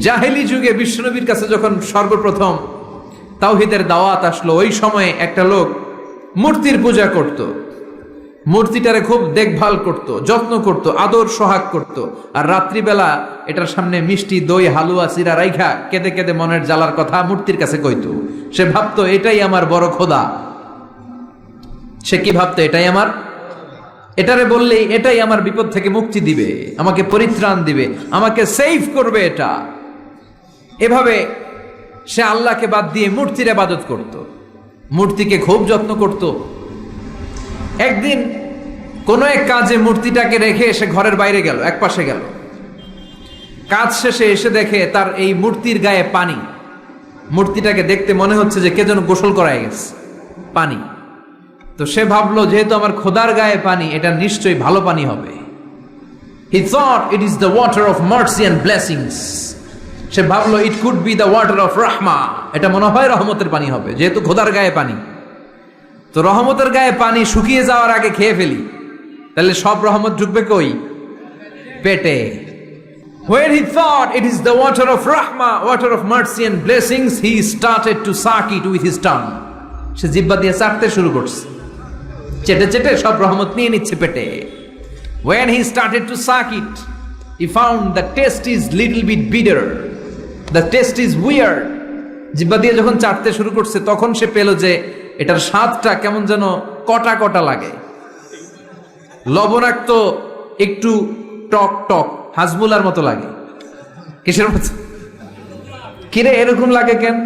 জাহেলি যুগে বিশ্বনবীর কাছে যখন সর্বপ্রথম তাওহীদের দাওয়াত আসলো, ওই সময়ে একটা লোক মূর্তির পূজা করত, মূর্তিটারে খুব দেখভাল করত, যত্ন করত, আদর সোহাগ করত, আর রাত্রিবেলা এটার সামনে মিষ্টি দই হালুয়া চিরা রাইখা কেঁদে কেঁদে মনের জ্বালার কথা মূর্তির কাছে কইত। সে ভাবতো এটাই আমার বড় খোদা। সে কি ভাবতো? এটাই আমার, এটারে বললেই এটাই আমার বিপদ থেকে মুক্তি দিবে, আমাকে পরিত্রাণ দিবে, আমাকে সেভ করবে এটা। এভাবে সে আল্লাহকে বাদ দিয়ে মূর্তির ইবাদত করত, মূর্তিকে খুব যত্ন করত। একদিন কোন এক কাজে মূর্তিটাকে রেখে এসে ঘরের বাইরে গেল, এক পাশে গেল। কাজ শেষে এসে দেখে তার এই মূর্তির গায়ে পানি। মূর্তিটাকে দেখতে মনে হচ্ছে যে কে যেন গোসল করায় গেছে, পানি। তো সে ভাবলো যেহেতু আমার খোদার গায়ে পানি, এটা নিশ্চয়ই ভালো পানি হবে। He thought it is the water of mercy and blessings. সে ভাবলো it could be the water of rahma. এটা মনে হয় রহমতের পানি হবে, যেহেতু খোদার গায়ে পানি। তো রহমতের গায়ে পানি শুকিয়ে যাওয়ার আগে খেয়ে ফেলি, তাহলে সব রহমত ঢুকবে কই? পেটে। When he thought it is the water of rahma, water of mercy and blessings, he started to suck it with his tongue. সে জিহ্বা দিয়ে চাটতে শুরু করছে, চেটে চেটে সব রহমত নিয়ে নিচ্ছে পেটে। When he started to suck it, he found the taste is little bit bitter. The taste is weird. জিহ্বা দিয়ে যখন চাটতে শুরু করছে, তখন সে পেল যে এটার স্বাদটা কেমন যেন কটা কটা লাগে, লবণাক্ত, একটু টক টক, হাজমুলার মতো লাগে। কিসের মতো? কিরে এরকম লাগে কেন?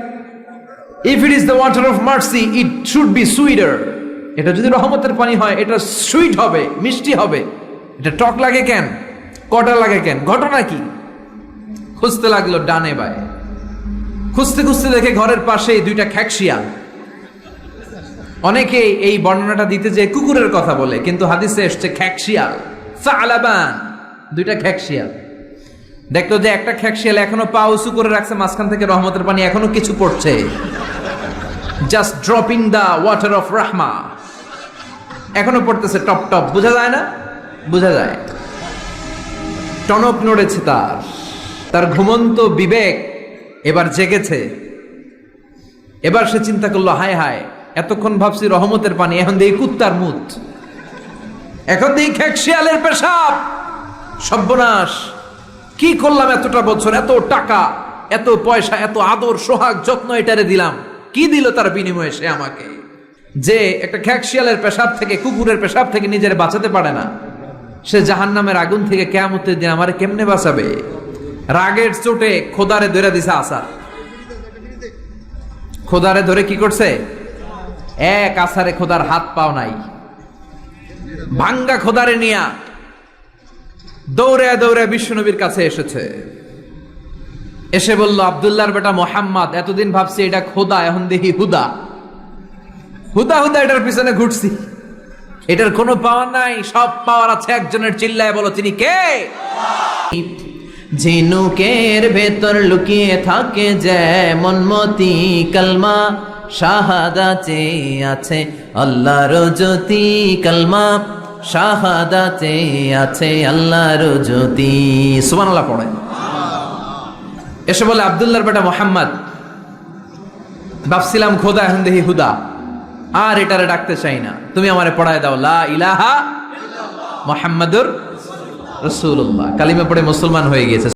If it is the water of mercy, it should be sweeter. এটা যদি রহমতের পানি হয়, এটা সুইট হবে, মিষ্টি হবে। এটা টক লাগে কেন, কটা লাগে কেন, ঘটনা কি? খুঁজতে লাগলো ডানে বায়ে, খুঁজতে খুঁজতে দেখে ঘরের পাশেই দুইটা খ্যাকশিয়াল। অনেকে এই বর্ণনাটা দিতে যে কুকুরের কথা বলে, কিন্তু হাদিসে এসছে খ্যাকশিয়াল, সালাবান, দুইটা খ্যাকশিয়াল। দেখলো যে একটা খ্যাকশিয়াল এখনো পা উঁচু করে রাখছে, মাঝখান থেকে রহমতের পানি এখনো কিছু পড়ছে, just dropping the water of রাহমা, এখনো পড়তেছে টপ টপ। বোঝা যায় না? বোঝা যায়। টনক নড়েছে তার, তার ঘুমন্ত বিবেক এবার জেগেছে। এবার সে চিন্তা করলো, হায় হায়, এতক্ষণ ভাবছি রহমতের পানি, এখন দেখি কুত্তার মুত, এখন দেখি খ্যাকশিয়ালের পেশাব। সর্বনাশ, কি করলাম এতটা বছর, এত টাকা, এত পয়সা, এত আদর সোহাগ যত্ন এটারে দিলাম, কি দিল তার বিনিময়ে সে আমাকে? যে একটা খ্যাকশিয়ালের পেশাব থেকে, কুকুরের পেশাব থেকে নিজের বাঁচাতে পারে না, সে জাহান্নামের আগুন থেকে কিয়ামতের দিন আমারে কেমনে বাঁচাবে? রাগের চোটে খোদারে ধরে দিছে আসার। খোদারে ধরে কি করছে? এক আসারে খোদার হাত পাও নাই, ভাঙ্গা খোদারে নিয়া দৌড়ে দৌড়ে বিশ্বনবীর কাছে এসেছে। এসে বলল, আব্দুল্লাহর বেটা মোহাম্মদ, এতদিন ভাবছি এটা খোদা, এখন দেখি হুদা। হুদা হুদা এটার পিছনে ঘুরছি, এটার কোনো পাওয়ার নাই, সব পাওয়ার আছে একজনের। চিল্লায় বলো, তিনি কে? ঝিনুকের ভেতর লুকিয়ে থাকে যেমন মতি কালমা, শাহাদাতে আছে আল্লাহর জ্যোতি, কালমা শাহাদাতে আছে আল্লাহর জ্যোতি। সুবহানাল্লাহ পড়ে। এসে বলে, আব্দুল্লাহর বেটা মোহাম্মদ, ভাবছিলাম খোদা, এখন দেখি হুদা, আর এটারে ডাকতে চাই না, তুমি আমারে পড়ায় দাও লা ইলাহা মুহাম্মাদুর রাসূলুল্লাহ। কালিমা পড়ে মুসলমান হয়ে গিয়েছে।